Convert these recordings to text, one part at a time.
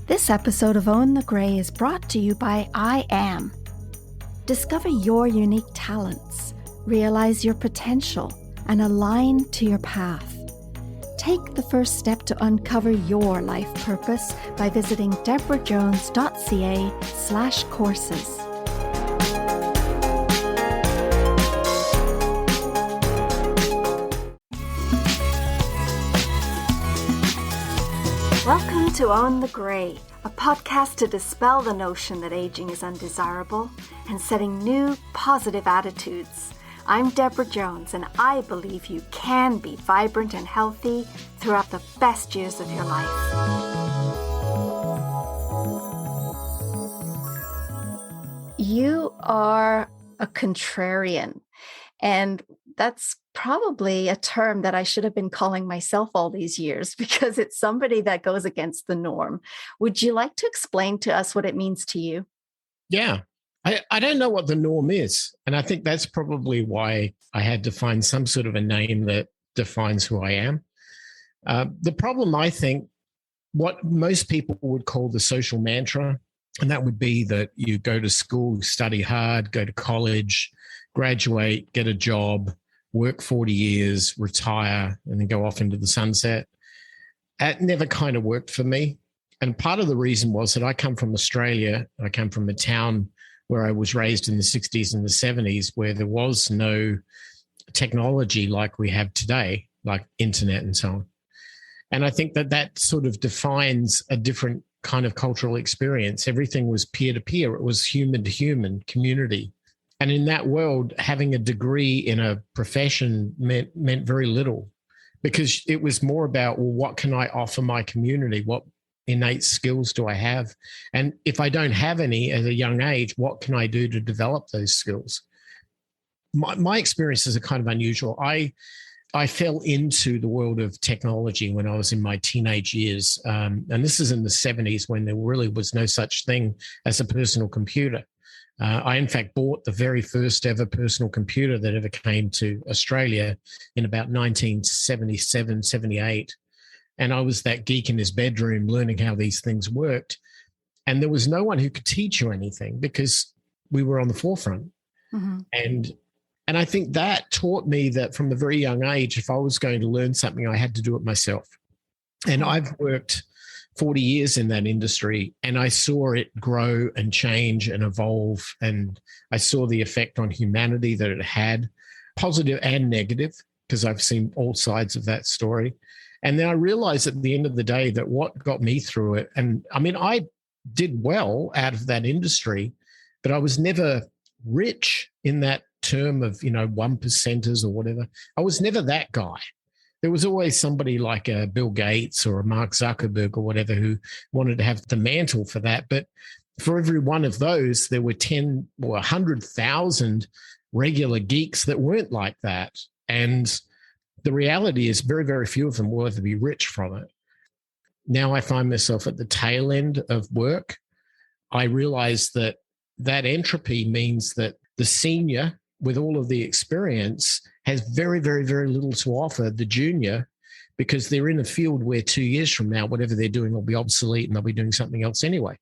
This episode of Own the Grey is brought to you by I Am. Discover your unique talents, realize your potential, and align to your path. Take the first step to uncover your life purpose by visiting debrajones.ca/courses. Welcome to Own the Grey, a podcast to dispel the notion that aging is undesirable and setting new, positive attitudes. I'm Deborah Jones, and I believe you can be vibrant and healthy throughout the best years of your life. You are a contrarian, and that's probably a term that I should have been calling myself all these years because it's somebody that goes against the norm. Would you like to explain to us what it means to you? Yeah. I don't know what the norm is. And I think that's probably why I had to find some sort of a name that defines who I am. The problem, I think, what most people would call the social mantra, and that would be that you go to school, study hard, go to college, graduate, get a job, work 40 years, retire, and then go off into the sunset. That never kind of worked for me. And part of the reason was that I come from Australia. I come from a town where I was raised in the 60s and the 70s, where there was no technology like we have today, like internet and so on. And I think that that sort of defines a different kind of cultural experience. Everything was peer-to-peer. It was human-to-human community. And in that world, having a degree in a profession meant very little, because it was more about, well, what can I offer my community? What innate skills do I have? And if I don't have any at a young age, what can I do to develop those skills? My experiences are kind of unusual. I fell into the world of technology when I was in my teenage years. And this is in the 70s when there really was no such thing as a personal computer. I, in fact, bought the very first ever personal computer that ever came to Australia in about 1977, 78. And I was that geek in his bedroom learning how these things worked. And there was no one who could teach you anything because we were on the forefront. Mm-hmm. And I think that taught me that from a very young age, if I was going to learn something, I had to do it myself. And I've worked 40 years in that industry, and I saw it grow and change and evolve. And I saw the effect on humanity that it had, positive and negative, because I've seen all sides of that story. And then I realized at the end of the day that what got me through it, and I mean, I did well out of that industry, but I was never rich in that term of, 1%ers or whatever. I was never that guy. There was always somebody like a Bill Gates or a Mark Zuckerberg or whatever who wanted to have the mantle for that. But for every one of those, there were 10 or 100,000 regular geeks that weren't like that. And the reality is very, very few of them were to be rich from it. Now I find myself at the tail end of work. I realize that entropy means that the senior with all of the experience has very, very, very little to offer the junior, because they're in a field where 2 years from now, whatever they're doing will be obsolete and they'll be doing something else anyway.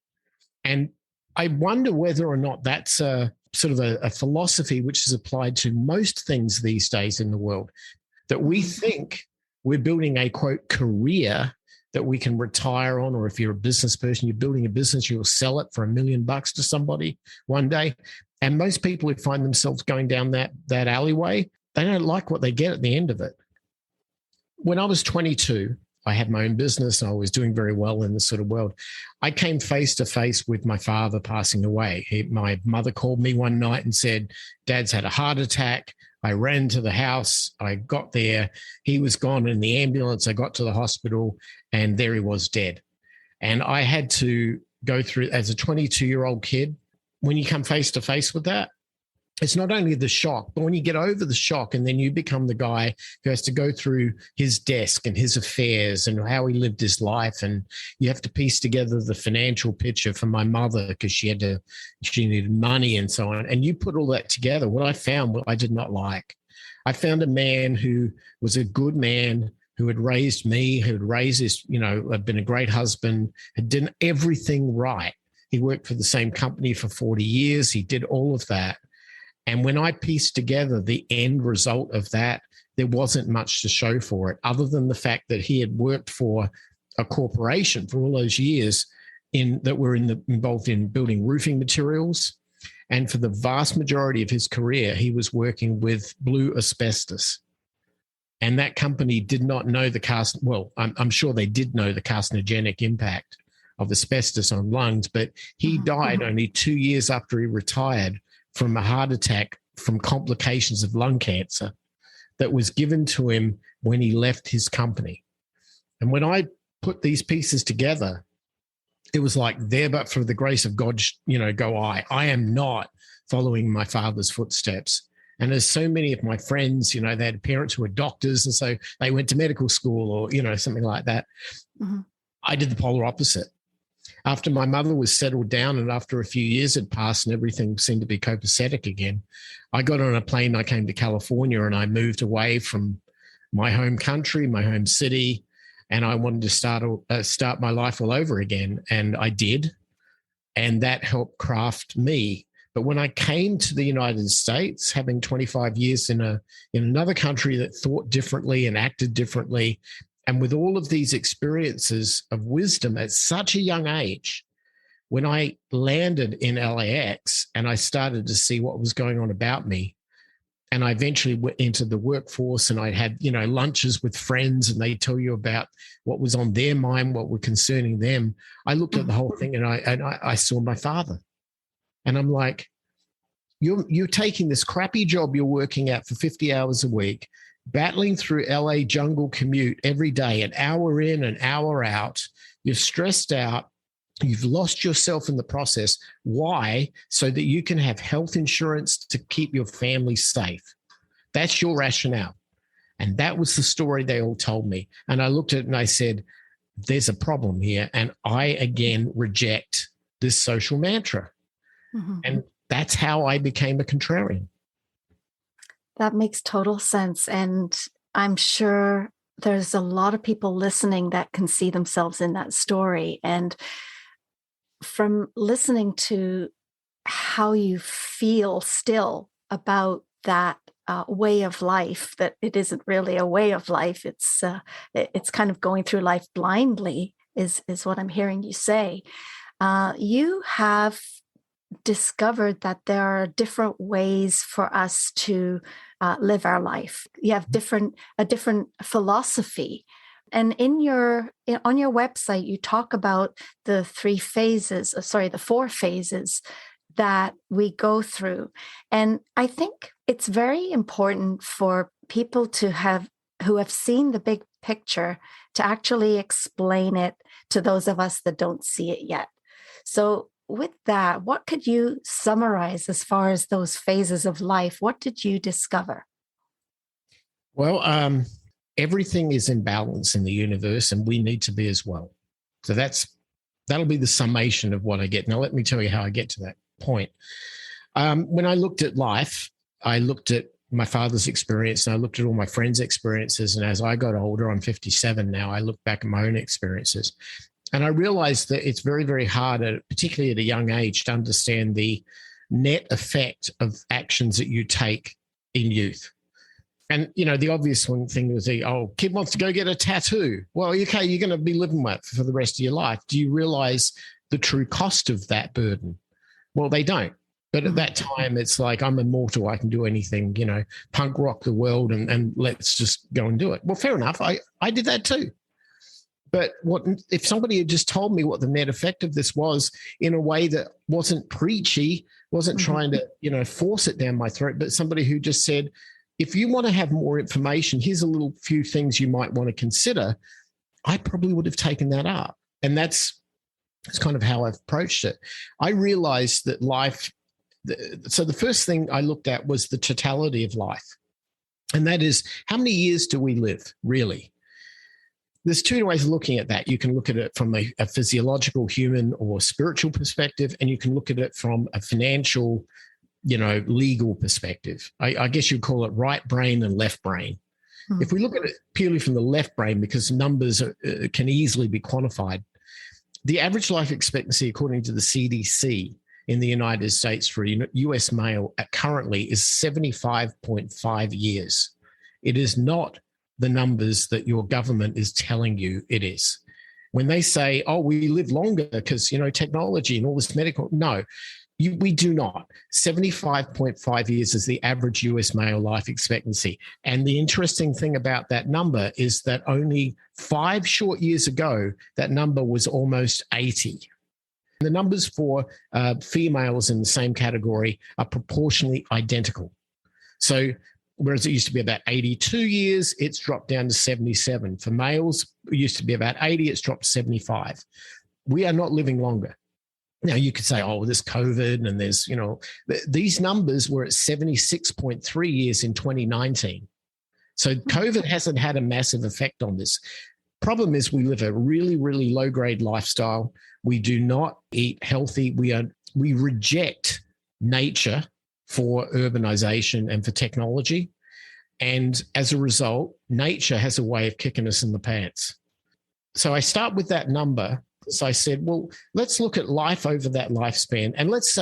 And I wonder whether or not that's a sort of a philosophy which is applied to most things these days in the world, that we think we're building a, quote, career that we can retire on, or if you're a business person, you're building a business, you'll sell it for $1 million to somebody one day. And most people who find themselves going down that alleyway, they don't like what they get at the end of it. When I was 22, I had my own business and I was doing very well in this sort of world. I came face to face with my father passing away. My mother called me one night and said, "Dad's had a heart attack." I ran to the house. I got there. He was gone in the ambulance. I got to the hospital and there he was, dead. And I had to go through, as a 22-year-old kid, when you come face to face with that, it's not only the shock, but when you get over the shock and then you become the guy who has to go through his desk and his affairs and how he lived his life, and you have to piece together the financial picture for my mother because she needed money and so on. And you put all that together. What I found, what I did not like, I found a man who was a good man, who had raised me, who had raised his, had been a great husband, had done everything right. He worked for the same company for 40 years. He did all of that. And when I pieced together the end result of that, there wasn't much to show for it other than the fact that he had worked for a corporation for all those years that were involved in building roofing materials. And for the vast majority of his career, he was working with blue asbestos. And that company did not know I'm sure they did know the carcinogenic impact of asbestos on lungs, but he died only 2 years after he retired from a heart attack from complications of lung cancer that was given to him when he left his company. And when I put these pieces together, it was like, there but for the grace of God, go I. I am not following my father's footsteps. And as so many of my friends, they had parents who were doctors, and so they went to medical school or, something like that. Mm-hmm. I did the polar opposite. After my mother was settled down and after a few years had passed and everything seemed to be copacetic again, I got on a plane. I came to California and I moved away from my home country, my home city, and I wanted to start my life all over again. And I did. And that helped craft me. But when I came to the United States, having 25 years in another country that thought differently and acted differently, and with all of these experiences of wisdom at such a young age, when I landed in LAX and I started to see what was going on about me, and I eventually went into the workforce and I had, lunches with friends and they tell you about what was on their mind, what were concerning them. I looked at the whole thing and I saw my father. And I'm like, you're taking this crappy job you're working at for 50 hours a week, battling through LA jungle commute every day, an hour in, an hour out. You're stressed out. You've lost yourself in the process. Why? So that you can have health insurance to keep your family safe. That's your rationale. And that was the story they all told me. And I looked at it and I said, there's a problem here. And I, again, reject this social mantra. Mm-hmm. And that's how I became a contrarian. That makes total sense. And I'm sure there's a lot of people listening that can see themselves in that story. And from listening to how you feel still about that way of life, that it isn't really a way of life, it's kind of going through life blindly, is what I'm hearing you say. You have discovered that there are different ways for us to live our life. You have a different philosophy. And on your website, you talk about the the 4 phases that we go through. And I think it's very important for people who have seen the big picture to actually explain it to those of us that don't see it yet. So with that, what could you summarize as far as those phases of life? What did you discover? Well, everything is in balance in the universe, and we need to be as well. So that'll be the summation of what I get. Now, let me tell you how I get to that point. When I looked at life, I looked at my father's experience and I looked at all my friends' experiences. And as I got older, I'm 57 now, I look back at my own experiences. And I realized that it's very, very hard, particularly at a young age, to understand the net effect of actions that you take in youth. And, the obvious thing was kid wants to go get a tattoo. Well, okay, you're going to be living with it for the rest of your life. Do you realize the true cost of that burden? Well, they don't. But at that time, it's like, I'm immortal. I can do anything, punk rock the world and let's just go and do it. Well, fair enough. I did that too. But if somebody had just told me what the net effect of this was in a way that wasn't preachy, wasn't trying to, force it down my throat, but somebody who just said, if you want to have more information, here's a little few things you might want to consider, I probably would have taken that up. And that's kind of how I've approached it. I realized that life, so the first thing I looked at was the totality of life. And that is, how many years do we live, really? There's 2 ways of looking at that. You can look at it from a physiological, human, or spiritual perspective, and you can look at it from a financial, legal perspective. I guess you'd call it right brain and left brain. Mhm. If we look at it purely from the left brain, because numbers can easily be quantified, the average life expectancy, according to the CDC in the United States for a US male currently is 75.5 years. It is not the numbers that your government is telling you it is. When they say, oh, we live longer because, technology and all this medical, no, we do not. 75.5 years is the average US male life expectancy. And the interesting thing about that number is that only 5 short years ago, that number was almost 80. The numbers for females in the same category are proportionally identical. So whereas it used to be about 82 years, it's dropped down to 77. For males, it used to be about 80, it's dropped to 75. We are not living longer. Now, you could say, oh, there's COVID and there's, these numbers were at 76.3 years in 2019. So COVID hasn't had a massive effect on this. Problem is we live a really, really low-grade lifestyle. We do not eat healthy. We reject nature for urbanization and for technology. And as a result, nature has a way of kicking us in the pants. So I start with that number. So I said, well, let's look at life over that lifespan. And let's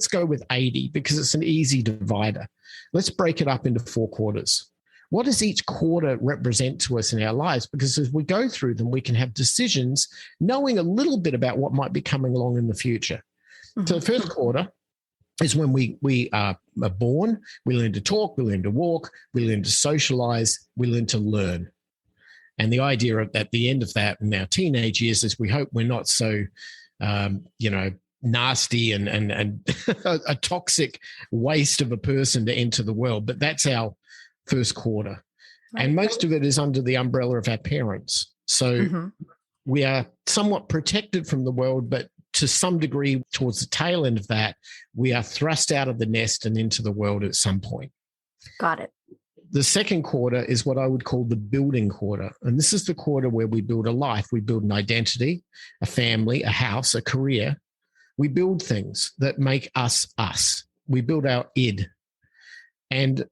go with 80 because it's an easy divider. Let's break it up into 4 quarters. What does each quarter represent to us in our lives? Because as we go through them, we can have decisions knowing a little bit about what might be coming along in the future. Mm-hmm. So the first quarter is when we are born, we learn to talk, we learn to walk, we learn to socialize, we learn to learn. And the idea at the end of that in our teenage years is we hope we're not so, nasty and a toxic waste of a person to enter the world. But that's our first quarter. Right. And most of it is under the umbrella of our parents. So we are somewhat protected from the world, but to some degree towards the tail end of that, we are thrust out of the nest and into the world at some point. Got it. The second quarter is what I would call the building quarter. And this is the quarter where we build a life. We build an identity, a family, a house, a career. We build things that make us us. We build our id. And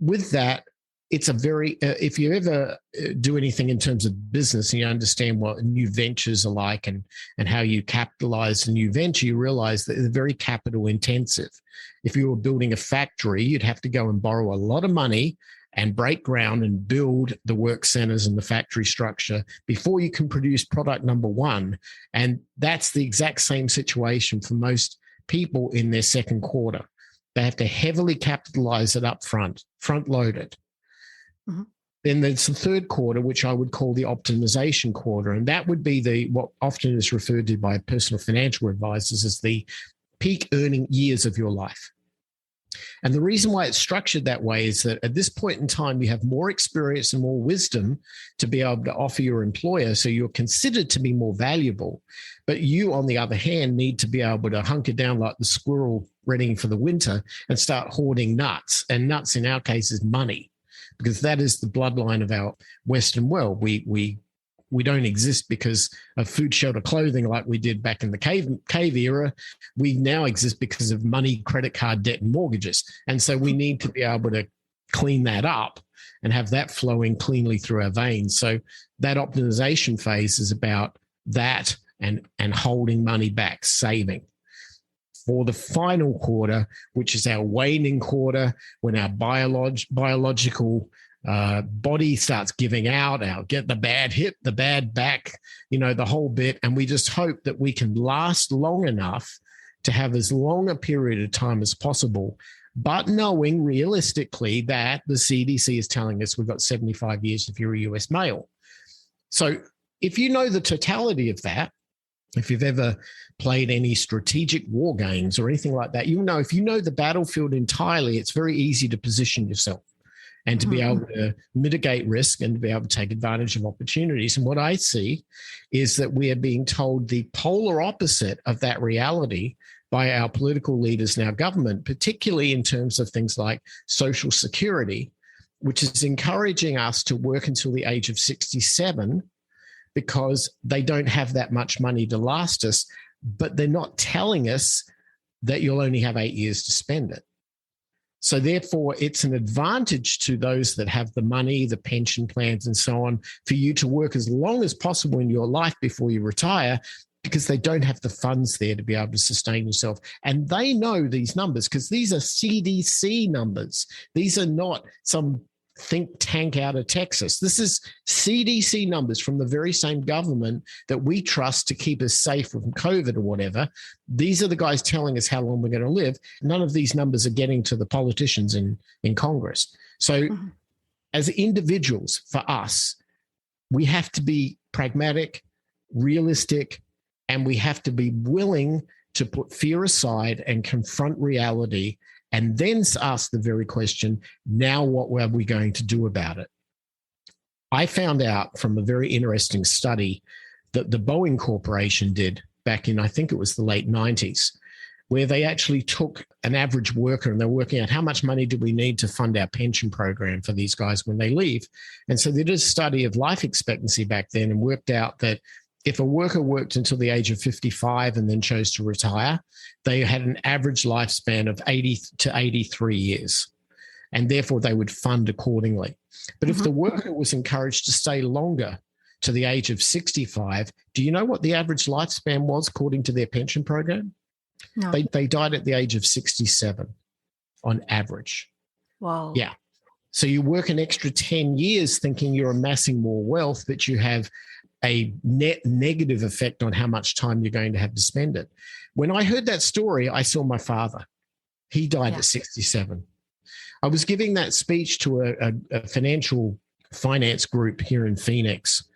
with that, it's a very, if you ever do anything in terms of business and you understand what new ventures are like and how you capitalize a new venture, you realize that they're very capital intensive. If you were building a factory, you'd have to go and borrow a lot of money and break ground and build the work centers and the factory structure before you can produce product number one. And that's the exact same situation for most people in their second quarter. They have to heavily capitalize it up front load it. Mm-hmm. Then there's the third quarter, which I would call the optimization quarter. And that would be what often is referred to by personal financial advisors as the peak earning years of your life. And the reason why it's structured that way is that at this point in time, you have more experience and more wisdom to be able to offer your employer. So you're considered to be more valuable. But you, on the other hand, need to be able to hunker down like the squirrel ready for the winter and start hoarding nuts. And nuts in our case is money, because that is the bloodline of our Western world. We don't exist because of food, shelter, clothing like we did back in the cave era. We now exist because of money, credit card debt, and mortgages. And so we need to be able to clean that up and have that flowing cleanly through our veins. So that optimization phase is about that and holding money back, saving. For the final quarter, which is our waning quarter, when our biological body starts giving out, I'll get the bad hip, the bad back, the whole bit. And we just hope that we can last long enough to have as long a period of time as possible, but knowing realistically that the CDC is telling us we've got 75 years if you're a US male. So if you know the totality of that, if you've ever played any strategic war games or anything like that, if you know the battlefield entirely, it's very easy to position yourself and to be able to mitigate risk and to be able to take advantage of opportunities. And what I see is that we are being told the polar opposite of that reality by our political leaders and our government, particularly in terms of things like Social Security, which is encouraging us to work until the age of 67 because they don't have that much money to last us, but they're not telling us that you'll only have 8 years to spend it. So therefore, it's an advantage to those that have the money, the pension plans, and so on, for you to work as long as possible in your life before you retire, because they don't have the funds there to be able to sustain yourself. And they know these numbers because these are CDC numbers. These are not some think tank out of Texas. This is CDC numbers from the very same government that we trust to keep us safe from COVID or whatever. These are the guys telling us how long we're going to live. None of these numbers are getting to the politicians in Congress. So as individuals, for us, we have to be pragmatic, realistic, and we have to be willing to put fear aside and confront reality, and then ask the very question, now what are we going to do about it? I found out from a very interesting study that the Boeing Corporation did back in, I think it was the late 90s, where they actually took an average worker and they're working out how much money do we need to fund our pension program for these guys when they leave. And so they did a study of life expectancy back then and worked out that if a worker worked until the age of 55 and then chose to retire, they had an average lifespan of 80 to 83 years, and therefore they would fund accordingly. But if the worker was encouraged to stay longer to the age of 65, do you know what the average lifespan was according to their pension program? No. They died at the age of 67 on average. Wow. Yeah. So you work an extra 10 years thinking you're amassing more wealth, but you have a net negative effect on how much time you're going to have to spend it. When I heard that story, I saw my father. He died at 67. I was giving that speech to a financial finance group here in Phoenix,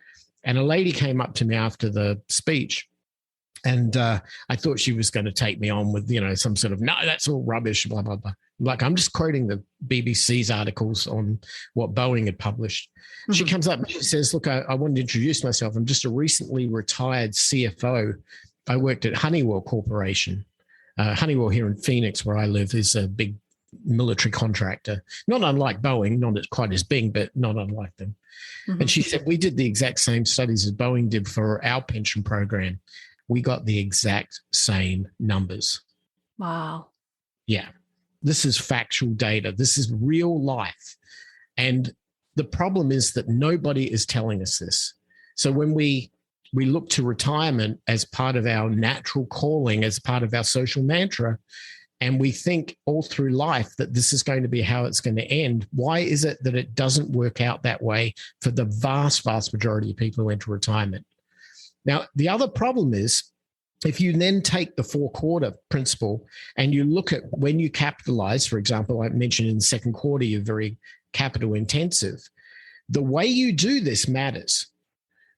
and a lady came up to me after the speech, and I thought she was going to take me on with, some sort of, no, that's all rubbish, blah, blah, blah. Like, I'm just quoting the BBC's articles on what Boeing had published. She comes up and she says, look, I wanted to introduce myself. I'm just a recently retired CFO. I worked at Honeywell Corporation. Honeywell here in Phoenix, where I live, is a big military contractor, not unlike Boeing, not quite as big, but not unlike them. And she said, we did the exact same studies as Boeing did for our pension program. We got the exact same numbers. Wow. Yeah. This is factual data. This is real life. And the problem is that nobody is telling us this. So when we look to retirement as part of our natural calling, as part of our social mantra, and we think all through life that this is going to be how it's going to end, why is it that it doesn't work out that way for the vast, vast majority of people who enter retirement? Now, the other problem is, if you then take the 4-quarter principle and you look at when you capitalize, for example, I mentioned in the second quarter, you're very capital intensive. The way you do this matters,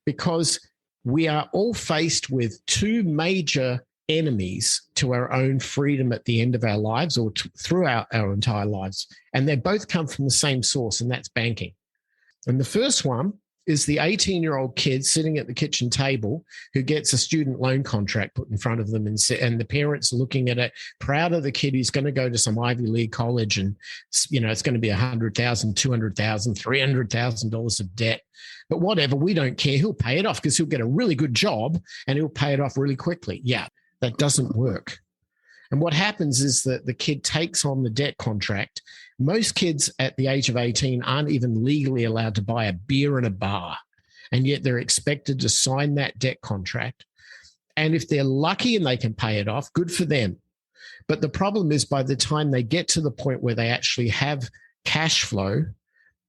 because we are all faced with two major enemies to our own freedom at the end of our lives, or throughout our entire lives. And they both come from the same source, and that's banking. And the first one is the 18-year-old kid sitting at the kitchen table who gets a student loan contract put in front of them, and the parents looking at it, proud of the kid who's going to go to some Ivy League college, and it's going to be $100,000, $200,000, $300,000 of debt. But whatever, we don't care. He'll pay it off because he'll get a really good job and he'll pay it off really quickly. Yeah, that doesn't work. And what happens is that the kid takes on the debt contract. Most kids at the age of 18 aren't even legally allowed to buy a beer in a bar, and yet they're expected to sign that debt contract. And if they're lucky and they can pay it off, good for them. But the problem is, by the time they get to the point where they actually have cash flow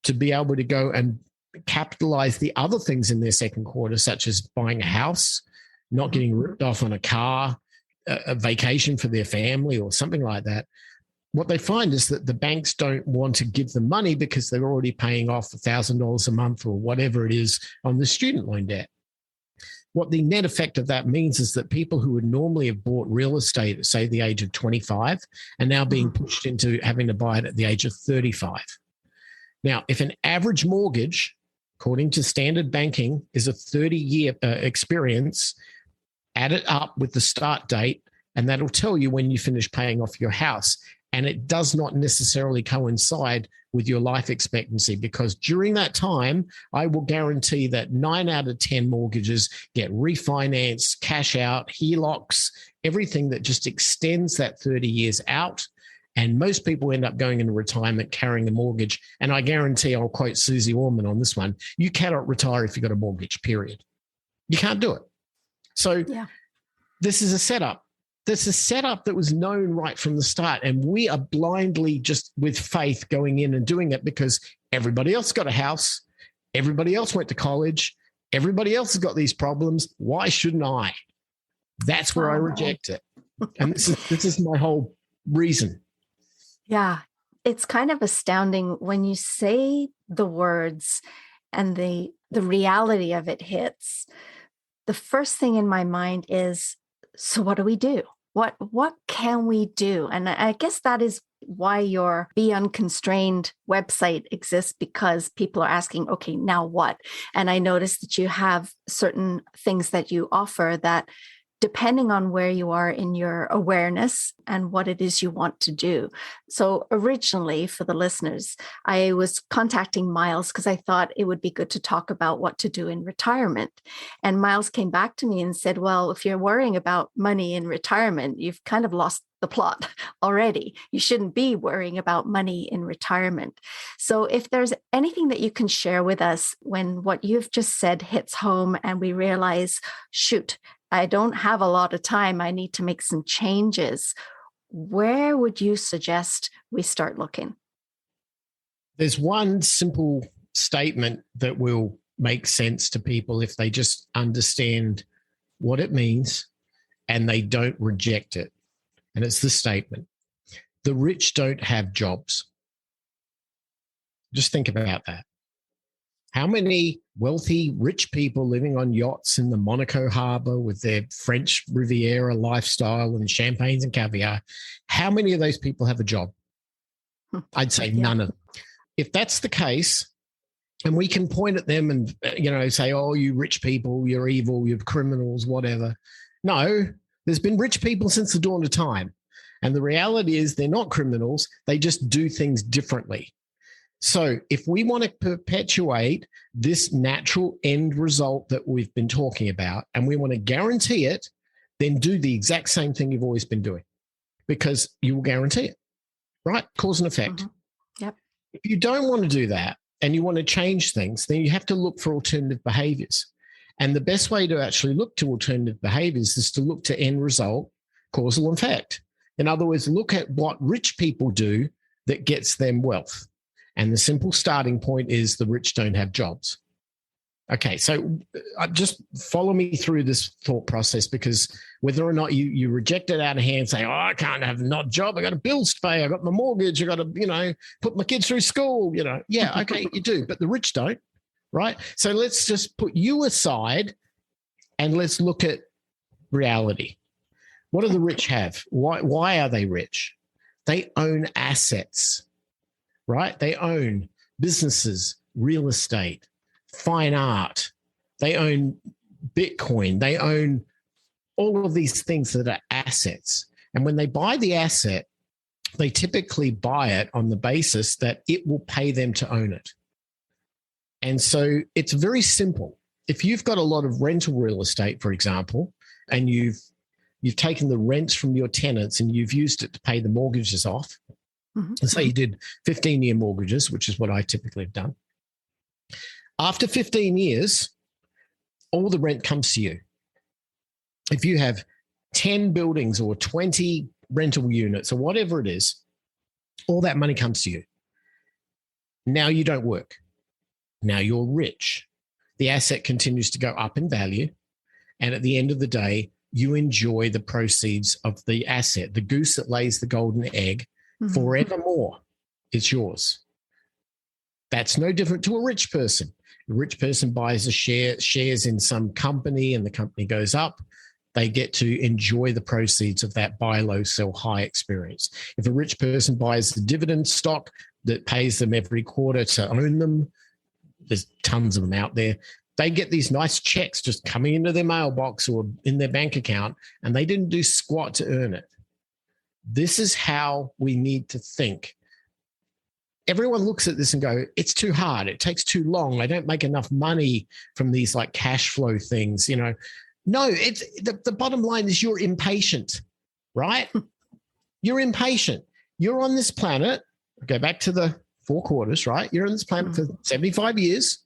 to be able to go and capitalize the other things in their second quarter, such as buying a house, not getting ripped off on a car, a vacation for their family or something like that, what they find is that the banks don't want to give them money because they're already paying off $1,000 a month or whatever it is on the student loan debt. What the net effect of that means is that people who would normally have bought real estate at, say, the age of 25 are now being pushed into having to buy it at the age of 35. Now, if an average mortgage, according to standard banking, is a 30-year experience, add it up with the start date, and that'll tell you when you finish paying off your house. And it does not necessarily coincide with your life expectancy, because during that time, I will guarantee that 9 out of 10 mortgages get refinanced, cash out, HELOCs, everything that just extends that 30 years out. And most people end up going into retirement carrying a mortgage. And I guarantee, I'll quote Susie Orman on this one, you cannot retire if you've got a mortgage, period. You can't do it. So this is a setup. This is a setup that was known right from the start. And we are blindly just with faith going in and doing it because everybody else got a house. Everybody else went to college. Everybody else has got these problems. Why shouldn't I? That's where I reject it. And this is my whole reason. Yeah. It's kind of astounding when you say the words and the reality of it hits. The first thing in my mind is, so what do we do? What can we do? And I guess that is why your Be Unconstrained website exists, because people are asking, okay, now what? And I noticed that you have certain things that you offer that, depending on where you are in your awareness and what it is you want to do. So originally, for the listeners, I was contacting Myles because I thought it would be good to talk about what to do in retirement. And Myles came back to me and said, well, if you're worrying about money in retirement, you've kind of lost the plot already. You shouldn't be worrying about money in retirement. So if there's anything that you can share with us when what you've just said hits home and we realize, shoot, I don't have a lot of time, I need to make some changes, where would you suggest we start looking? There's one simple statement that will make sense to people if they just understand what it means and they don't reject it. And it's this statement: the rich don't have jobs. Just think about that. How many wealthy, rich people living on yachts in the Monaco harbor with their French Riviera lifestyle and champagnes and caviar, how many of those people have a job? I'd say none of them. If that's the case, and we can point at them and, say, oh, you rich people, you're evil, you're criminals, whatever. No, there's been rich people since the dawn of time. And the reality is they're not criminals. They just do things differently. So if we want to perpetuate this natural end result that we've been talking about, and we want to guarantee it, then do the exact same thing you've always been doing, because you will guarantee it, right? Cause and effect. Mm-hmm. Yep. If you don't want to do that and you want to change things, then you have to look for alternative behaviors. And the best way to actually look to alternative behaviors is to look to end result, causal effect. In other words, look at what rich people do that gets them wealth. And the simple starting point is the rich don't have jobs. Okay, so just follow me through this thought process, because whether or not you reject it out of hand, say, oh, I can't have not job, I got a bills to pay, I got my mortgage, I got to, put my kids through school, Yeah, okay, you do, but the rich don't, right? So let's just put you aside and let's look at reality. What do the rich have? Why are they rich? They own assets. Right? They own businesses, real estate, fine art. They own Bitcoin. They own all of these things that are assets. And when they buy the asset, they typically buy it on the basis that it will pay them to own it. And so it's very simple. If you've got a lot of rental real estate, for example, and you've taken the rents from your tenants and you've used it to pay the mortgages off, and say you did 15-year mortgages, which is what I typically have done. After 15 years, all the rent comes to you. If you have 10 buildings or 20 rental units or whatever it is, all that money comes to you. Now you don't work. Now you're rich. The asset continues to go up in value. And at the end of the day, you enjoy the proceeds of the asset. The goose that lays the golden egg forevermore, it's yours. That's no different to a rich person. A rich person buys shares in some company and the company goes up. They get to enjoy the proceeds of that buy low, sell high experience. If a rich person buys the dividend stock that pays them every quarter to own them, there's tons of them out there. They get these nice checks just coming into their mailbox or in their bank account, and they didn't do squat to earn it. This is how we need to think. Everyone looks at this and go, it's too hard. It takes too long. I don't make enough money from these like cash flow things, No, it's the bottom line is you're impatient, right? You're impatient. you're on this planet, go back to the four quarters, right? You're on this planet for 75 years.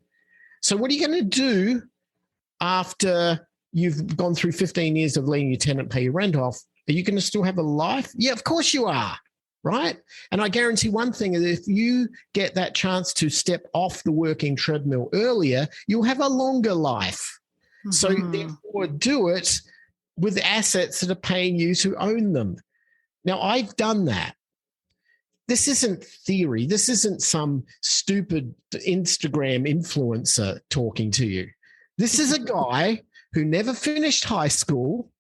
So what are you going to do after you've gone through 15 years of letting your tenant pay your rent off? Are you going to still have a life? Yeah, of course you are, right? And I guarantee one thing is if you get that chance to step off the working treadmill earlier, you'll have a longer life. Mm-hmm. So therefore do it with assets that are paying you to own them. Now, I've done that. This isn't theory. This isn't some stupid Instagram influencer talking to you. This is a guy who never finished high school,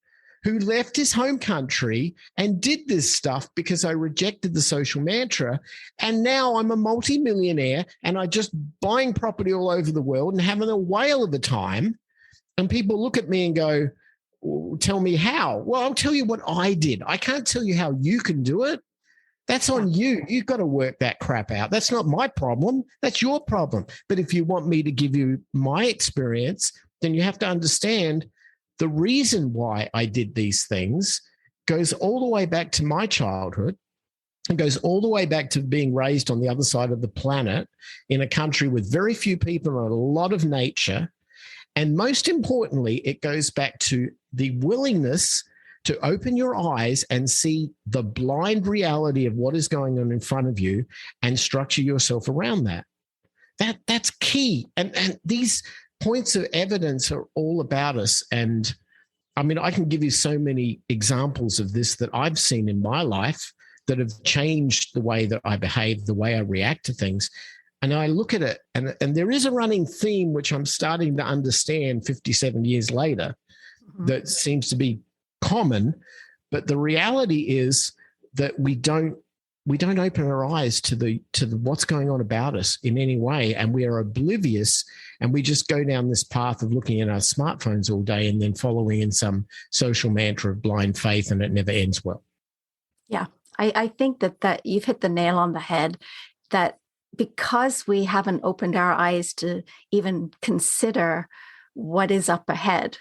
who left his home country and did this stuff because I rejected the social mantra. And now I'm a multi-millionaire and I just buying property all over the world and having a whale of a time. And people look at me and go, tell me how. Well, I'll tell you what I did. I can't tell you how you can do it. That's on you. You've got to work that crap out. That's not my problem. That's your problem. But if you want me to give you my experience, then you have to understand the reason why I did these things goes all the way back to my childhood. It goes all the way back to being raised on the other side of the planet in a country with very few people and a lot of nature. And most importantly, it goes back to the willingness to open your eyes and see the blind reality of what is going on in front of you and structure yourself around that. That's key. And these points of evidence are all about us. And I mean, I can give you so many examples of this that I've seen in my life that have changed the way that I behave, the way I react to things. And I look at it, and there is a running theme, which I'm starting to understand 57 years later, that seems to be common. But the reality is that we don't open our eyes to the what's going on about us in any way, and we are oblivious, and we just go down this path of looking at our smartphones all day and then following in some social mantra of blind faith, and it never ends well. Yeah, I think that you've hit the nail on the head, that because we haven't opened our eyes to even consider what is up ahead.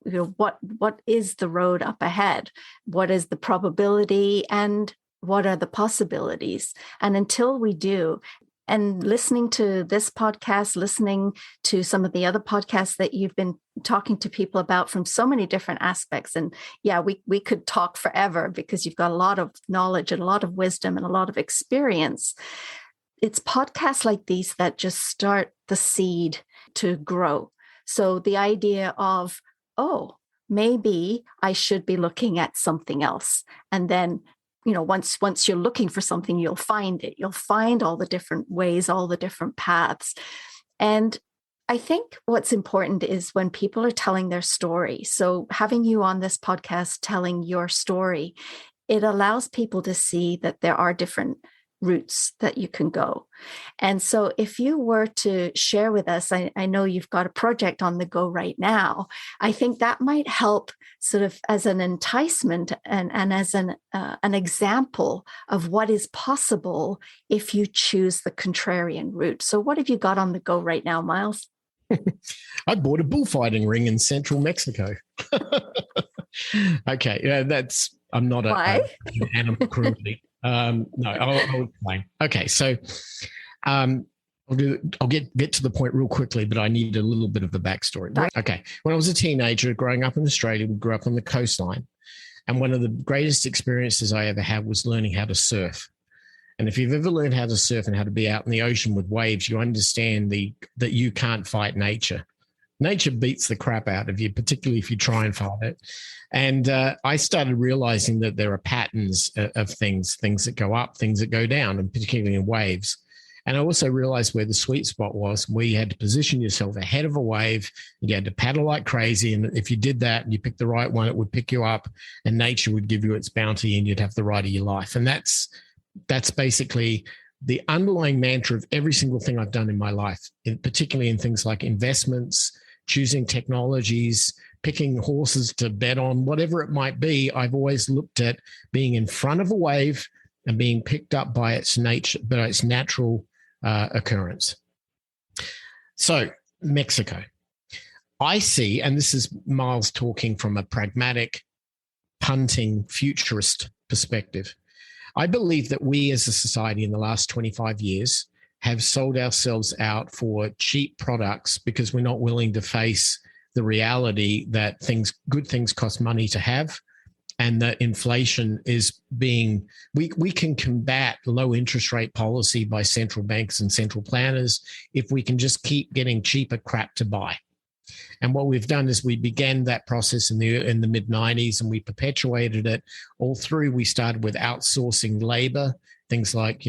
You know, what is the road up ahead? What is the probability and what are the possibilities? And until we do, and listening to this podcast, listening to some of the other podcasts that you've been talking to people about from so many different aspects. And yeah, we could talk forever because you've got a lot of knowledge and a lot of wisdom and a lot of experience. It's podcasts like these that just start the seed to grow. So the idea of, oh, maybe I should be looking at something else. And then, you know, once you're looking for something, you'll find it. You'll find all the different ways, all the different paths. And I think what's important is when people are telling their story. So having you on this podcast telling your story, it allows people to see that there are different routes that you can go. And so if you were to share with us, I know you've got a project on the go right now. I think that might help sort of as an enticement and as an example of what is possible if you choose the contrarian route. So what have you got on the go right now, Myles? I bought a bullfighting ring in central Mexico. Okay, I'm not an animal cruelty. No, I'll explain. Okay, so I'll get to the point real quickly, but I need a little bit of the backstory. Right. Okay, when I was a teenager growing up in Australia, we grew up on the coastline, and one of the greatest experiences I ever had was learning how to surf. And if you've ever learned how to surf and how to be out in the ocean with waves, you understand that you can't fight nature. Nature beats the crap out of you, particularly if you try and fight it. And I started realizing that there are patterns of things that go up, things that go down, and particularly in waves. And I also realized where the sweet spot was, where you had to position yourself ahead of a wave. You had to paddle like crazy. And if you did that and you picked the right one, it would pick you up and nature would give you its bounty and you'd have the ride of your life. And that's basically the underlying mantra of every single thing I've done in my life, particularly in things like investments, choosing technologies, picking horses to bet on, whatever it might be. I've always looked at being in front of a wave and being picked up by its nature, by its natural occurrence. So Mexico, I see, and this is Myles talking from a pragmatic, punting, futurist perspective. I believe that we as a society in the last 25 years have sold ourselves out for cheap products because we're not willing to face the reality that good things cost money to have, and that inflation is being, we can combat low interest rate policy by central banks and central planners if we can just keep getting cheaper crap to buy. And what we've done is we began that process in the mid 90s, and we perpetuated it all through. We started with outsourcing labor, things like,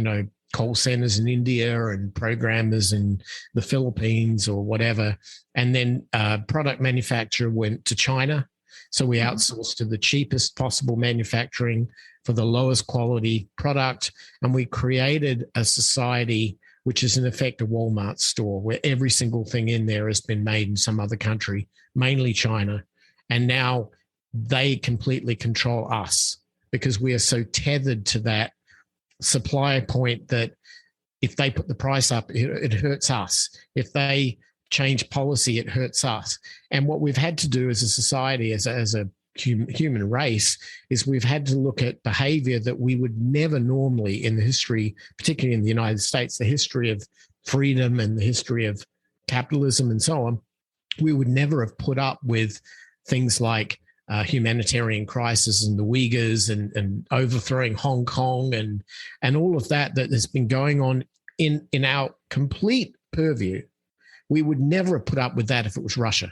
call centers in India and programmers in the Philippines or whatever. And then product manufacture went to China. So we outsourced to the cheapest possible manufacturing for the lowest quality product. And we created a society which is in effect a Walmart store where every single thing in there has been made in some other country, mainly China. And now they completely control us because we are so tethered to that supply point that if they put the price up, it hurts us. If they change policy, it hurts us. And what we've had to do as a society, as a human race, is we've had to look at behavior that we would never normally in the history, particularly in the United States, the history of freedom and the history of capitalism and so on, we would never have put up with things like humanitarian crisis and the Uyghurs and overthrowing Hong Kong and all of that has been going on in our complete purview. We would never have put up with that if it was Russia.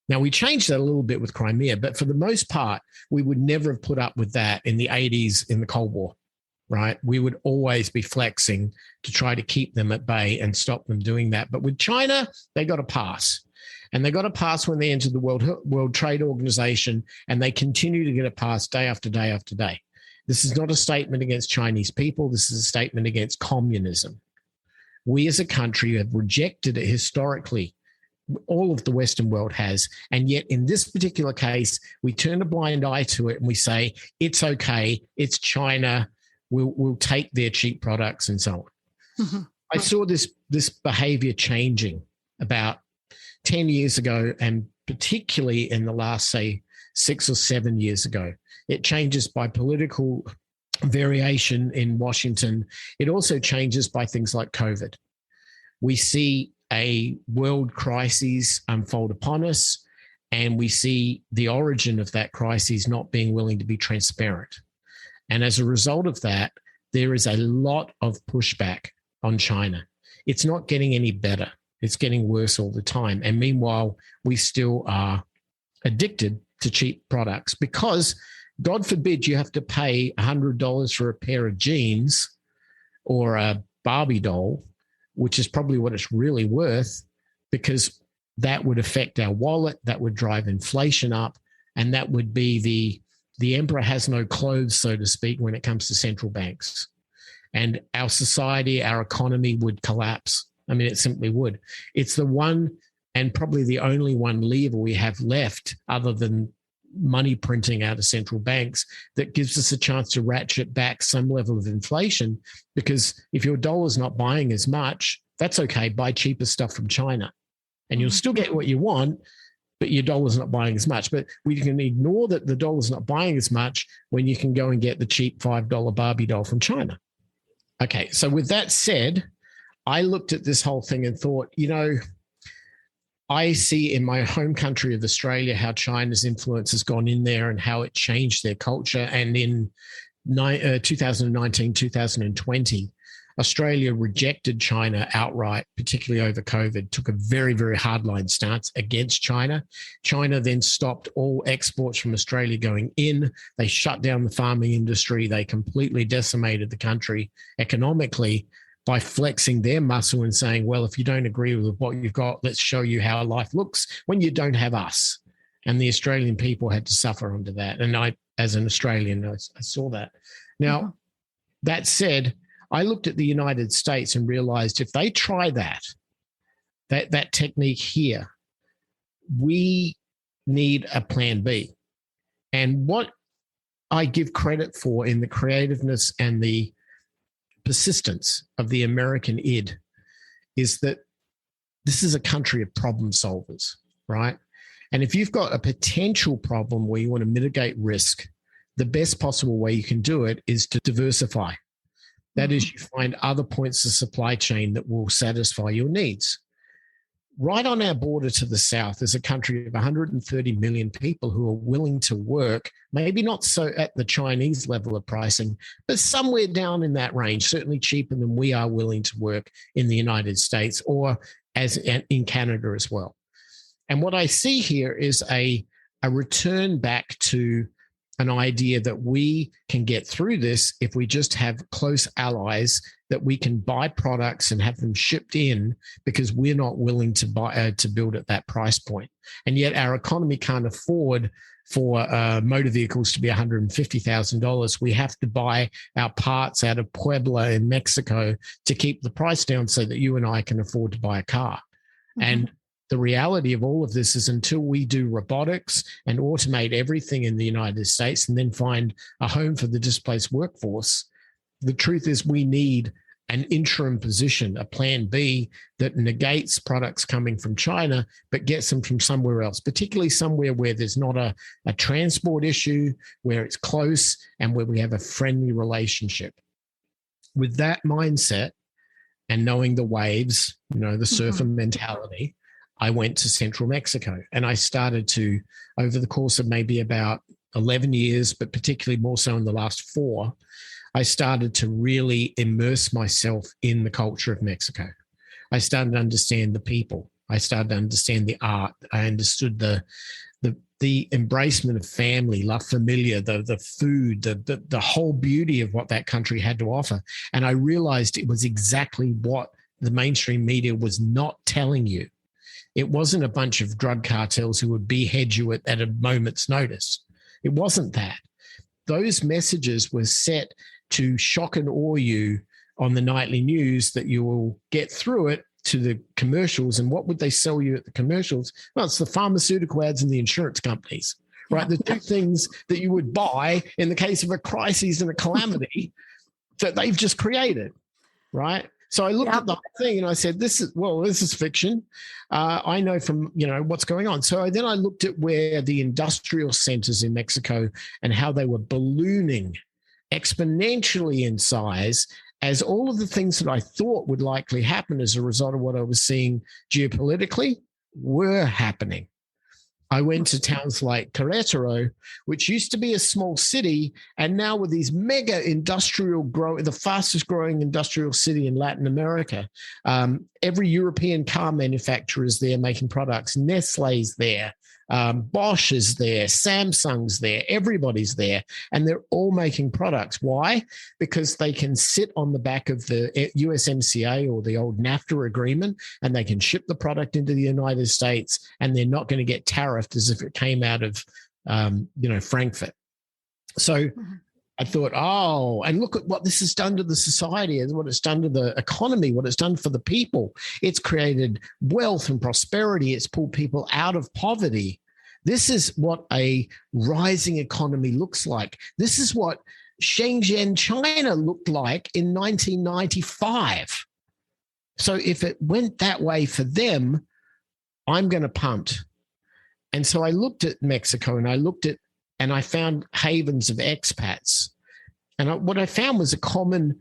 Now, we changed that a little bit with Crimea, but for the most part, we would never have put up with that in the 80s in the Cold War, right? We would always be flexing to try to keep them at bay and stop them doing that. But with China, they got a pass. And they got a pass when they entered the World Trade Organization, and they continue to get a pass day after day after day. This is not a statement against Chinese people. This is a statement against communism. We as a country have rejected it historically. All of the Western world has. And yet in this particular case, we turn a blind eye to it and we say, it's okay. It's China. We'll take their cheap products and so on. Mm-hmm. I saw this behavior changing about 10 years ago, and particularly in the last, say, 6 or 7 years ago. It changes by political variation in Washington. It also changes by things like COVID. We see a world crisis unfold upon us, and we see the origin of that crisis not being willing to be transparent. And as a result of that, there is a lot of pushback on China. It's not getting any better. It's getting worse all the time. And meanwhile, we still are addicted to cheap products because, God forbid, you have to pay $100 for a pair of jeans or a Barbie doll, which is probably what it's really worth, because that would affect our wallet, that would drive inflation up, and that would be the emperor has no clothes, so to speak, when it comes to central banks. And our society, our economy would collapse. I mean, it simply would. It's the one and probably the only one lever we have left other than money printing out of central banks that gives us a chance to ratchet back some level of inflation, because if your dollar's not buying as much, that's okay. Buy cheaper stuff from China and you'll still get what you want, but your dollar's not buying as much. But we can ignore that the dollar's not buying as much when you can go and get the cheap $5 Barbie doll from China. Okay, so with that said, I looked at this whole thing and thought, I see in my home country of Australia how China's influence has gone in there and how it changed their culture. And in 2019, 2020, Australia rejected China outright, particularly over COVID, took a very, very hardline stance against China. China then stopped all exports from Australia going in. They shut down the farming industry. They completely decimated the country economically by flexing their muscle and saying, well, if you don't agree with what you've got, let's show you how life looks when you don't have us. And the Australian people had to suffer under that. And I, as an Australian, I saw that. Now, that said, I looked at the United States and realized if they try that technique here, we need a plan B. And what I give credit for in the creativeness and the persistence of the American id is that this is a country of problem solvers, right? And if you've got a potential problem where you want to mitigate risk, the best possible way you can do it is to diversify. That is, you find other points of supply chain that will satisfy your needs. Right on our border to the south is a country of 130 million people who are willing to work, maybe not so at the Chinese level of pricing, but somewhere down in that range, certainly cheaper than we are willing to work in the United States or as in Canada as well. And what I see here is a return back to an idea that we can get through this if we just have close allies that we can buy products and have them shipped in because we're not willing to buy to build at that price point. And yet our economy can't afford for motor vehicles to be $150,000. We have to buy our parts out of Puebla in Mexico to keep the price down so that you and I can afford to buy a car. Mm-hmm. And the reality of all of this is until we do robotics and automate everything in the United States and then find a home for the displaced workforce, the truth is we need an interim position, a plan B that negates products coming from China, but gets them from somewhere else, particularly somewhere where there's not a transport issue, where it's close, and where we have a friendly relationship. With that mindset and knowing the waves, the surfer mentality, I went to central Mexico and I started to, over the course of maybe about 11 years, but particularly more so in the last 4, I started to really immerse myself in the culture of Mexico. I started to understand the people. I started to understand the art. I understood the embracement of family, la familia, the food, the whole beauty of what that country had to offer. And I realized it was exactly what the mainstream media was not telling you. It wasn't a bunch of drug cartels who would behead you at a moment's notice. It wasn't that. Those messages were set to shock and awe you on the nightly news that you will get through it to the commercials. And what would they sell you at the commercials? Well, it's the pharmaceutical ads and the insurance companies, right? The two things that you would buy in the case of a crisis and a calamity that they've just created, right? So I looked at the whole thing and I said, this is fiction. I know from, what's going on. So then I looked at where the industrial centers in Mexico and how they were ballooning exponentially in size as all of the things that I thought would likely happen as a result of what I was seeing geopolitically were happening. I went to towns like Querétaro, which used to be a small city, and now with these mega the fastest growing industrial city in Latin America. Every European car manufacturer is there making products. Nestle's there. Bosch is there, Samsung's there, everybody's there, and they're all making products. Why? Because they can sit on the back of the USMCA or the old NAFTA agreement, and they can ship the product into the United States, and they're not going to get tariffed as if it came out of, Frankfurt. So I thought, and look at what this has done to the society and what it's done to the economy, what it's done for the people. It's created wealth and prosperity. It's pulled people out of poverty. This is what a rising economy looks like. This is what Shenzhen, China looked like in 1995. So if it went that way for them, I'm going to punt. And so I looked at Mexico and I found havens of expats. And what I found was a common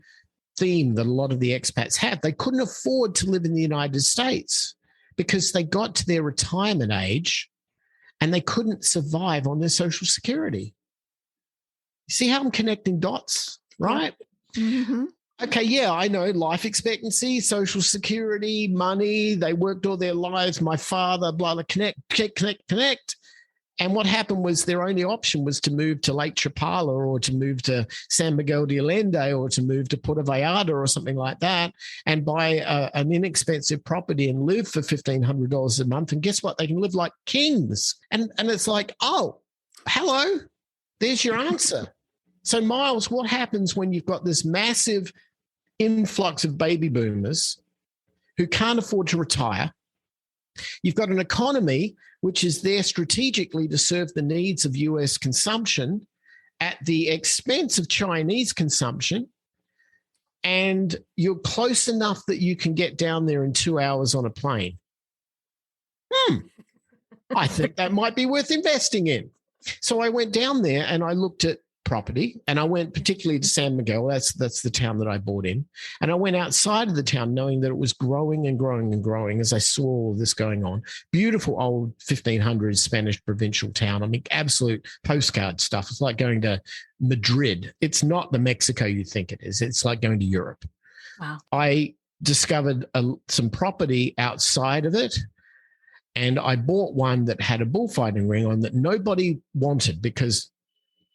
theme that a lot of the expats have. They couldn't afford to live in the United States because they got to their retirement age and they couldn't survive on their Social Security. You see how I'm connecting dots, right? Mm-hmm. Okay, yeah, I know life expectancy, Social Security, money, they worked all their lives, my father, blah, blah, connect. And what happened was their only option was to move to Lake Chapala or to move to San Miguel de Allende or to move to Puerto Vallarta or something like that and buy an inexpensive property and live for $1,500 a month. And guess what? They can live like kings. And it's like, oh, hello, there's your answer. So, Myles, what happens when you've got this massive influx of baby boomers who can't afford to retire? You've got an economy which is there strategically to serve the needs of US consumption at the expense of Chinese consumption, and you're close enough that you can get down there in 2 hours on a plane. I think that might be worth investing in. So I went down there and I looked at property, and I went particularly to San Miguel. That's the town that I bought in. And I went outside of the town knowing that it was growing and growing and growing as I saw all this going on. Beautiful old 1500s Spanish provincial town. I mean, absolute postcard stuff. It's like going to Madrid. It's not the Mexico you think it is. It's like going to Europe. Wow. I discovered some property outside of it, and I bought one that had a bullfighting ring on that nobody wanted because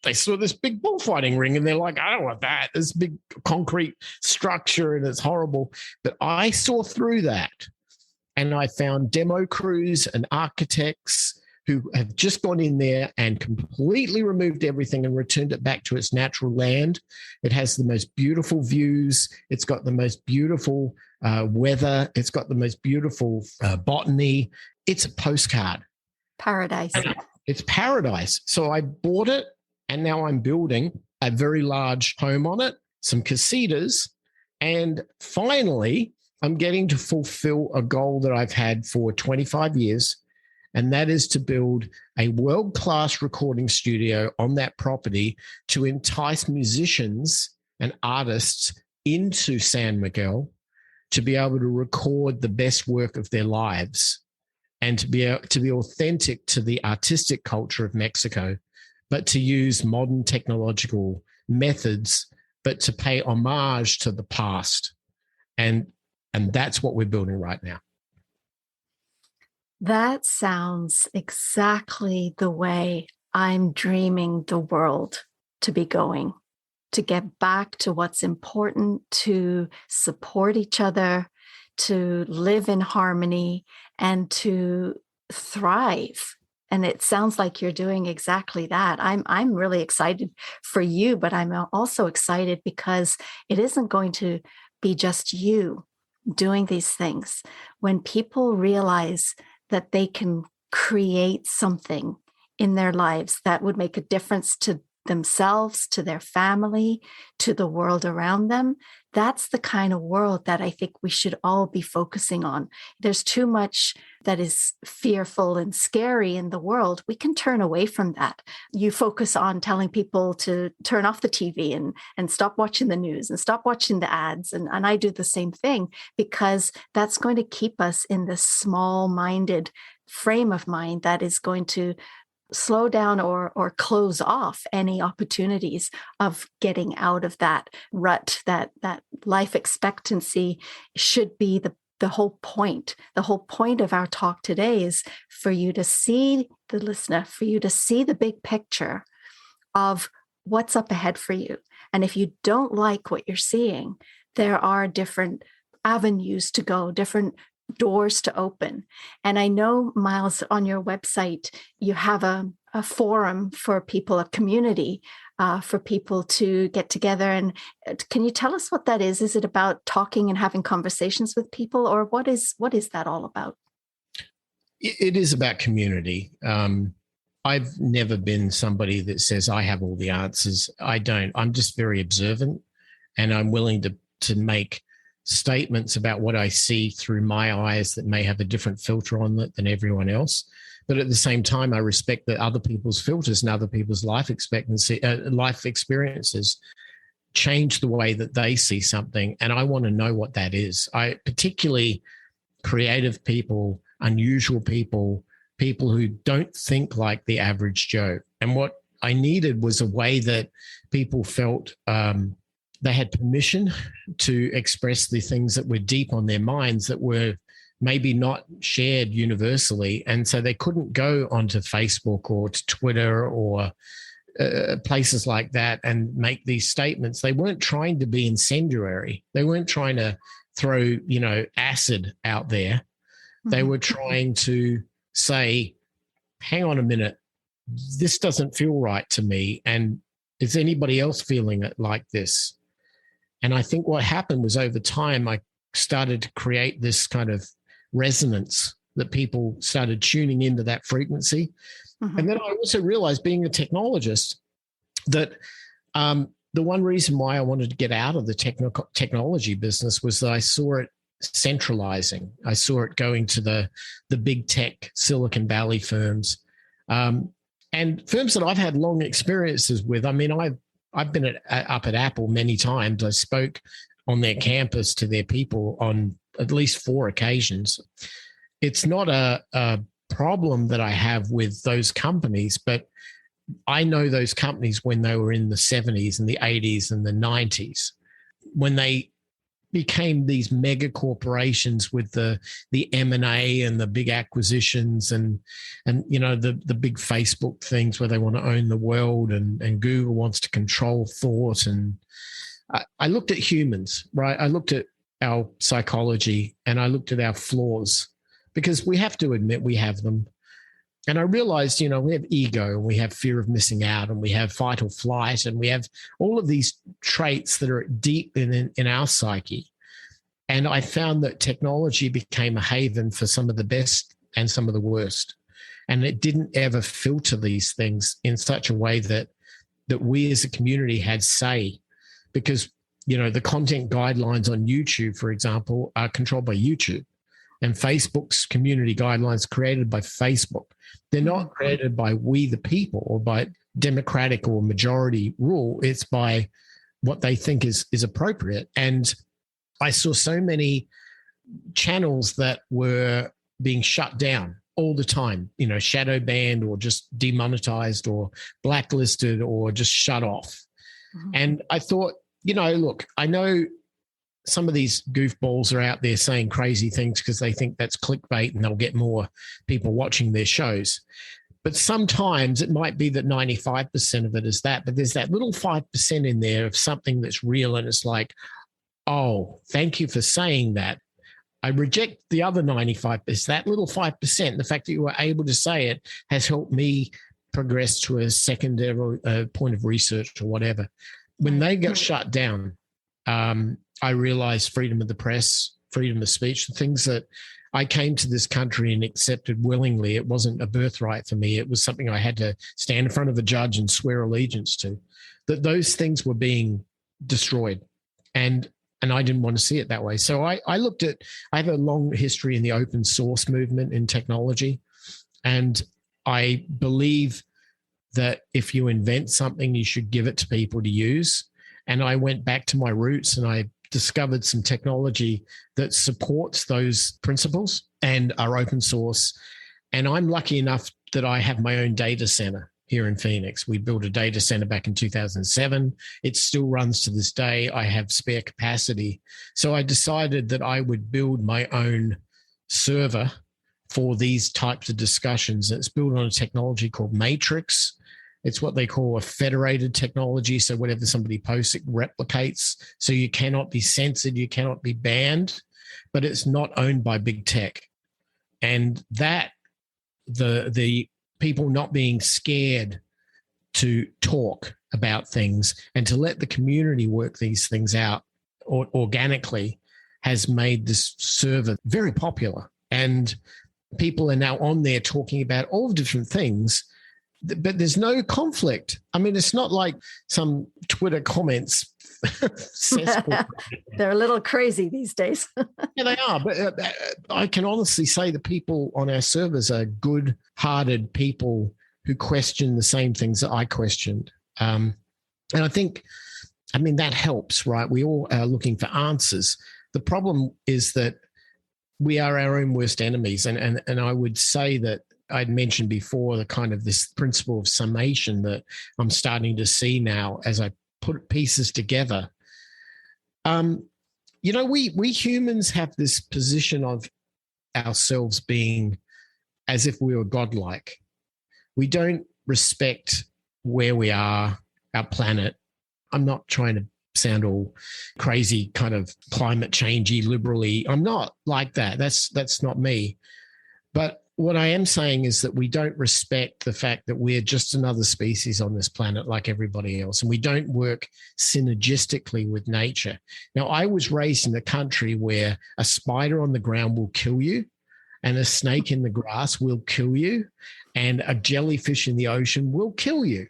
they saw this big bullfighting ring and they're like, I don't want that. This big concrete structure and it's horrible. But I saw through that, and I found demo crews and architects who have just gone in there and completely removed everything and returned it back to its natural land. It has the most beautiful views. It's got the most beautiful weather. It's got the most beautiful botany. It's a postcard. Paradise. It's paradise. So I bought it, and now I'm building a very large home on it, some casitas, and finally I'm getting to fulfill a goal that I've had for 25 years, and that is to build a world-class recording studio on that property to entice musicians and artists into San Miguel to be able to record the best work of their lives and to be authentic to the artistic culture of Mexico, but to use modern technological methods, but to pay homage to the past. And that's what we're building right now. That sounds exactly the way I'm dreaming the world to be going, to get back to what's important, to support each other, to live in harmony, and to thrive. And it sounds like you're doing exactly that. I'm really excited for you, but I'm also excited because it isn't going to be just you doing these things. When people realize that they can create something in their lives that would make a difference to themselves, to their family, to the world around them, that's the kind of world that I think we should all be focusing on. There's too much that is fearful and scary in the world. We can turn away from that. You focus on telling people to turn off the TV and stop watching the news and stop watching the ads. And I do the same thing because that's going to keep us in this small-minded frame of mind that is going to slow down or close off any opportunities of getting out of that rut. That life expectancy should be the whole point. The whole point of our talk today is for you to see, the listener, for you to see the big picture of what's up ahead for you. And if you don't like what you're seeing, there are different avenues to go, different doors to open. And I know, Myles, on your website, you have a forum for people, a community for people to get together. And can you tell us what that is? Is it about talking and having conversations with people, or what is that all about? It is about community. I've never been somebody that says I have all the answers. I don't. I'm just very observant, and I'm willing to make statements about what I see through my eyes that may have a different filter on it than everyone else. But at the same time, I respect that other people's filters and other people's life experiences change the way that they see something. And I want to know what that is. Particularly creative people, unusual people who don't think like the average Joe. And what I needed was a way that people felt they had permission to express the things that were deep on their minds that were maybe not shared universally. And so they couldn't go onto Facebook or to Twitter or places like that and make these statements. They weren't trying to be incendiary. They weren't trying to throw, acid out there. Mm-hmm. They were trying to say, hang on a minute, this doesn't feel right to me. And is anybody else feeling it like this? And I think what happened was over time, I started to create this kind of resonance that people started tuning into that frequency. Mm-hmm. And then I also realized, being a technologist, that the one reason why I wanted to get out of the technology business was that I saw it centralizing. I saw it going to the big tech Silicon Valley firms, and firms that I've had long experiences with. I mean, I've been up at Apple many times. I spoke on their campus to their people on at least 4 occasions. It's not a problem that I have with those companies, but I know those companies when they were in the 70s and the 80s and the 90s, when they became these mega corporations with the M&A and the big acquisitions and the big Facebook things where they want to own the world and Google wants to control thought. And I looked at humans, right? I looked at our psychology and I looked at our flaws, because we have to admit we have them. And I realized, we have ego and we have fear of missing out and we have fight or flight and we have all of these traits that are deep in our psyche. And I found that technology became a haven for some of the best and some of the worst. And it didn't ever filter these things in such a way that we as a community had say, because, the content guidelines on YouTube, for example, are controlled by YouTube. And Facebook's community guidelines created by Facebook. They're not created by we the people or by democratic or majority rule. It's by what they think is appropriate. And I saw so many channels that were being shut down all the time, shadow banned or just demonetized or blacklisted or just shut off. Mm-hmm. And I thought, look, I know some of these goofballs are out there saying crazy things because they think that's clickbait and they'll get more people watching their shows. But sometimes it might be that 95% of it is that, but there's that little 5% in there of something that's real. And it's like, oh, thank you for saying that. I reject the other 95%. It's that little 5%. The fact that you were able to say it has helped me progress to a secondary point of research or whatever. When they got shut down, I realized freedom of the press, freedom of speech, the things that I came to this country and accepted willingly. It wasn't a birthright for me. It was something I had to stand in front of a judge and swear allegiance to, that those things were being destroyed. And I didn't want to see it that way. So I have a long history in the open source movement in technology. And I believe that if you invent something, you should give it to people to use. And I went back to my roots and I discovered some technology that supports those principles and are open source. And I'm lucky enough that I have my own data center here in Phoenix. We built a data center back in 2007. It still runs to this day. I have spare capacity. So I decided that I would build my own server for these types of discussions. It's built on a technology called Matrix. It's what they call a federated technology. So whatever somebody posts, it replicates. So you cannot be censored, you cannot be banned, but it's not owned by big tech. And that, the people not being scared to talk about things and to let the community work these things out organically has made this server very popular. And people are now on there talking about all different things, but there's no conflict. I mean, it's not like some Twitter comments. They're a little crazy these days. Yeah, they are. But I can honestly say the people on our servers are good-hearted people who question the same things that I questioned. And I think, that helps, right? We all are looking for answers. The problem is that we are our own worst enemies. And I would say that I'd mentioned before the kind of this principle of summation that I'm starting to see now as I put pieces together. We humans have this position of ourselves being as if we were godlike. We don't respect where we are, our planet. I'm not trying to sound all crazy, kind of climate changey, liberally. I'm not like that. That's not me. But what I am saying is that we don't respect the fact that we're just another species on this planet like everybody else, and we don't work synergistically with nature. Now, I was raised in a country where a spider on the ground will kill you, and a snake in the grass will kill you, and a jellyfish in the ocean will kill you.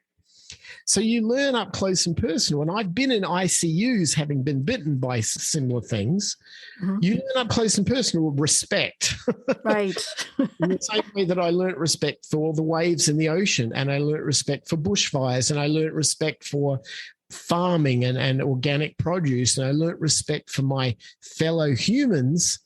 So you learn up close and personal. And I've been in ICUs having been bitten by similar things. Mm-hmm. You learn up close and personal respect. Right. In the same way that I learned respect for the waves in the ocean, and I learned respect for bushfires, and I learned respect for farming and organic produce, and I learnt respect for my fellow humans,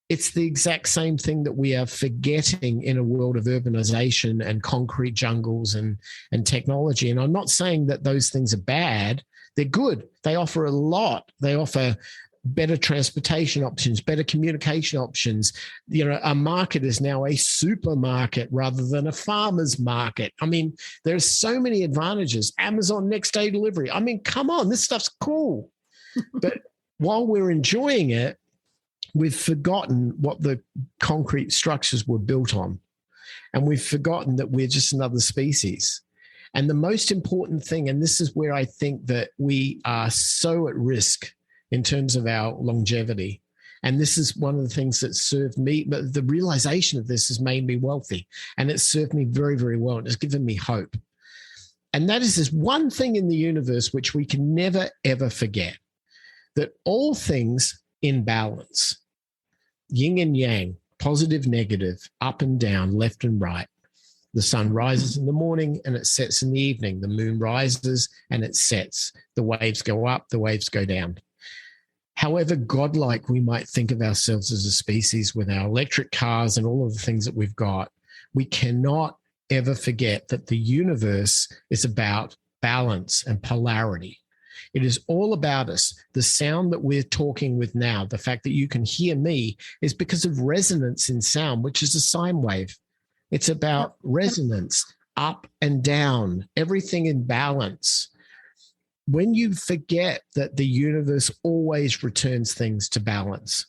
it's the exact same thing that we are forgetting in a world of urbanization and concrete jungles and technology. And I'm not saying that those things are bad. They're good. They offer a lot. They offer better transportation options, better communication options. You know, a market is now a supermarket rather than a farmer's market. I mean, there's so many advantages. Amazon next day delivery. I mean, come on, this stuff's cool. But while we're enjoying it, we've forgotten what the concrete structures were built on. And we've forgotten that we're just another species. And the most important thing, and this is where I think that we are so at risk in terms of our longevity, and this is one of the things that served me, but the realization of this has made me wealthy, and it's served me very, very well. It's given me hope. And that is this one thing in the universe which we can never, ever forget, that all things in balance, yin and yang, positive, negative, up and down, left and right. The sun rises in the morning and it sets in the evening. The moon rises and it sets. The waves go up, the waves go down. However godlike we might think of ourselves as a species with our electric cars and all of the things that we've got, we cannot ever forget that the universe is about balance and polarity. It is all about us. The sound that we're talking with now, the fact that you can hear me, is because of resonance in sound, which is a sine wave. It's about resonance, up and down, everything in balance. When you forget that the universe always returns things to balance,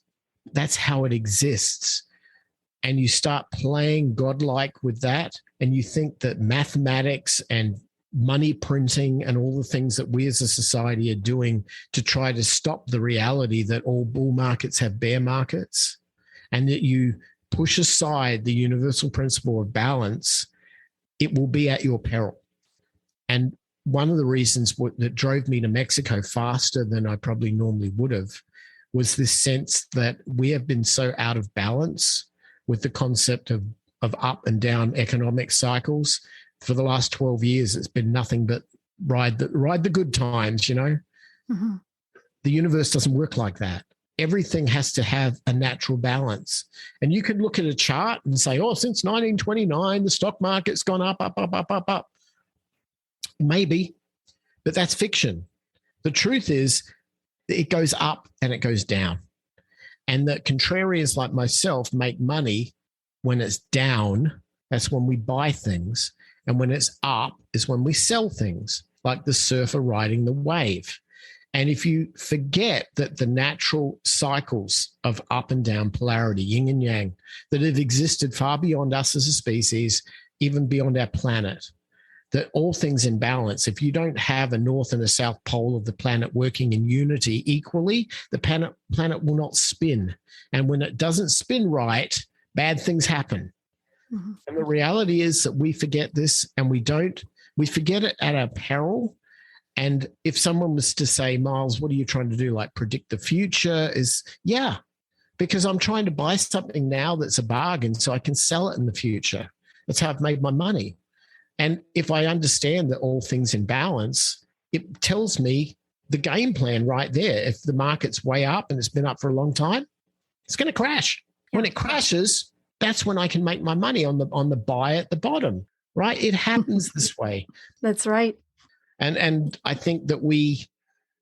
that's how it exists. And you start playing godlike with that, and you think that mathematics and money printing and all the things that we as a society are doing to try to stop the reality that all bull markets have bear markets, and that you push aside the universal principle of balance, it will be at your peril. And one of the reasons that drove me to Mexico faster than I probably normally would have was this sense that we have been so out of balance with the concept of up and down economic cycles. For the last 12 years, it's been nothing but ride the good times, you know. Mm-hmm. The universe doesn't work like that. Everything has to have a natural balance. And you could look at a chart and say, oh, since 1929, the stock market's gone up, up, up, up, up, up. Maybe, but that's fiction. The truth is it goes up and it goes down. And that contrarians like myself make money when it's down. That's when we buy things. And when it's up is when we sell things, like the surfer riding the wave. And if you forget that the natural cycles of up and down polarity, yin and yang, that have existed far beyond us as a species, even beyond our planet, that all things in balance, if you don't have a north and a south pole of the planet working in unity equally, the planet will not spin. And when it doesn't spin right, bad things happen. Mm-hmm. And the reality is that we forget this, and we forget it at our peril. And if someone was to say, Myles, what are you trying to do? Like predict the future? Yeah, because I'm trying to buy something now that's a bargain so I can sell it in the future. That's how I've made my money. And if I understand that all things in balance, it tells me the game plan right there. If the market's way up and it's been up for a long time, it's going to crash. When it crashes, that's when I can make my money on the buy at the bottom, right? It happens this way. That's right. And I think that we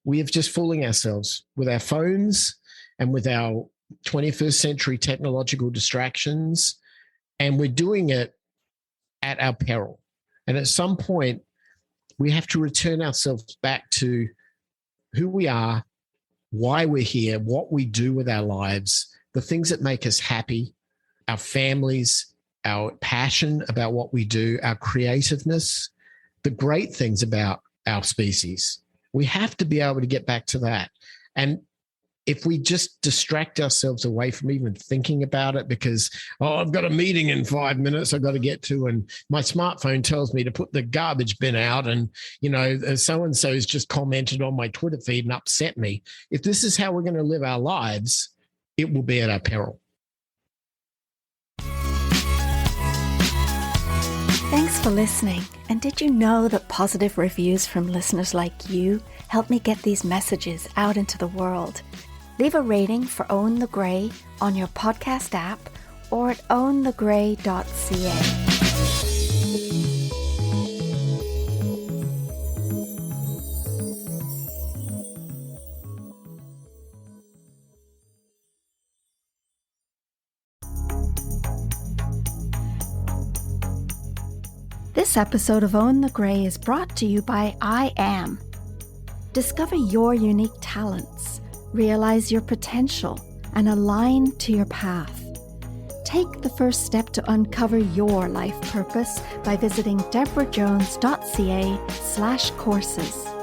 are just fooling ourselves with our phones and with our 21st century technological distractions, and we're doing it at our peril. And at some point, we have to return ourselves back to who we are, why we're here, what we do with our lives, the things that make us happy, our families, our passion about what we do, our creativeness, the great things about our species. We have to be able to get back to that. And if we just distract ourselves away from even thinking about it because, I've got a meeting in 5 minutes I've got to get to, and my smartphone tells me to put the garbage bin out, and, so-and-so's just commented on my Twitter feed and upset me. If this is how we're going to live our lives, it will be at our peril. Thanks for listening. And did you know that positive reviews from listeners like you help me get these messages out into the world? Leave a rating for Own the Grey on your podcast app or at ownthegray.ca. This episode of Own the Grey is brought to you by I Am. Discover your unique talents, realize your potential, and align to your path. Take the first step to uncover your life purpose by visiting debrajones.ca/courses.